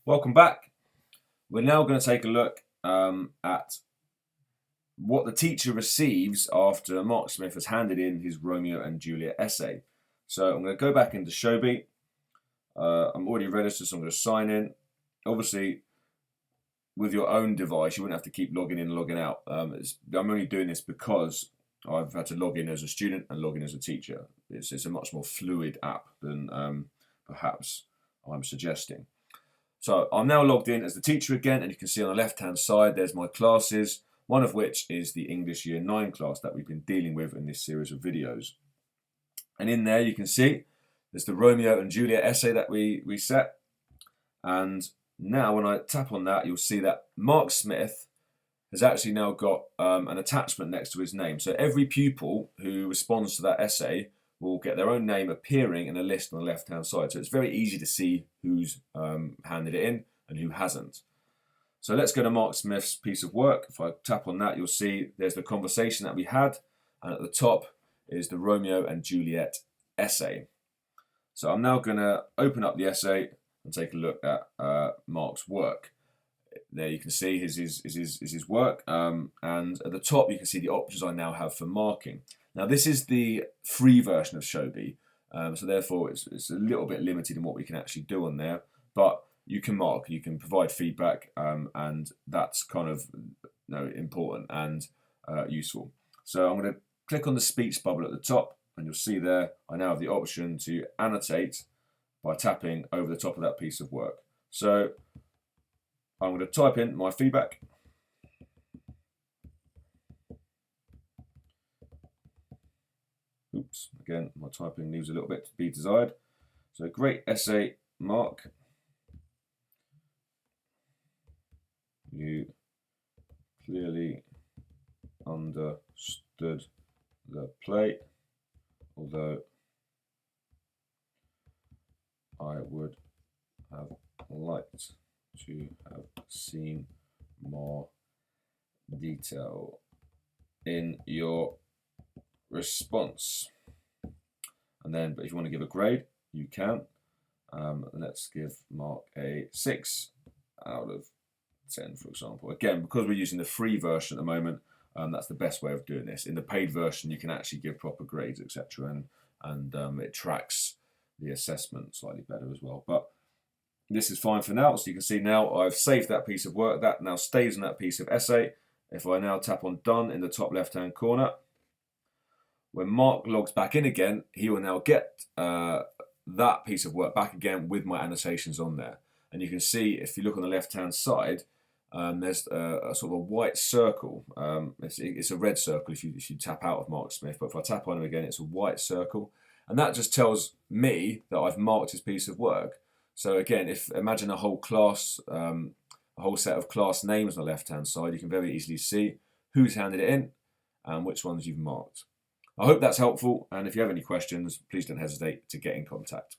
Welcome back. We're now going to take a look at what the teacher receives after Mark Smith has handed in his Romeo and Juliet essay. So I'm going to go back into Showbie. I'm already registered, so I'm going to sign in. Obviously, with your own device, you wouldn't have to keep logging in and logging out. I'm only doing this because I've had to log in as a student and log in as a teacher. It's a much more fluid app than perhaps I'm suggesting. So I'm now logged in as the teacher again, and you can see on the left-hand side there's my classes, one of which is the English Year 9 class that we've been dealing with in this series of videos. And in there you can see there's the Romeo and Juliet essay that we set. And now when I tap on that, you'll see that Mark Smith has actually now got an attachment next to his name. So every pupil who responds to that essay will get their own name appearing in a list on the left-hand side. So it's very easy to see who's handed it in and who hasn't. So let's go to Mark Smith's piece of work. If I tap on that, you'll see there's the conversation that we had, and at the top is the Romeo and Juliet essay. So I'm now going to open up the essay and take a look at Mark's work. There you can see his work, and at the top you can see the options I now have for marking. Now this is the free version of Showbie, so therefore it's a little bit limited in what we can actually do on there, but you can mark, you can provide feedback, and that's kind of important and useful. So I'm going to click on the speech bubble at the top, and you'll see there I now have the option to annotate by tapping over the top of that piece of work. So I'm going to type in my feedback. Oops, again, my typing leaves a little bit to be desired. So great essay, Mark. You clearly understood the play, although I would have liked to have seen more detail in your response. And then, but if you want to give a grade, you can. Let's give Mark a 6 out of 10, for example. Again, because we're using the free version at the moment, that's the best way of doing this. In the paid version, you can actually give proper grades, etc., and it tracks the assessment slightly better as well. But this is fine for now. So you can see now I've saved that piece of work. That now stays in that piece of essay. If I now tap on done in the top left-hand corner, when Mark logs back in again, he will now get that piece of work back again with my annotations on there. And you can see, if you look on the left-hand side, there's a sort of a white circle. It's a red circle if you tap out of Mark Smith, but if I tap on him again, it's a white circle. And that just tells me that I've marked his piece of work. So again, imagine a whole class, a whole set of class names on the left-hand side, you can very easily see who's handed it in and which ones you've marked. I hope that's helpful, and if you have any questions, please don't hesitate to get in contact.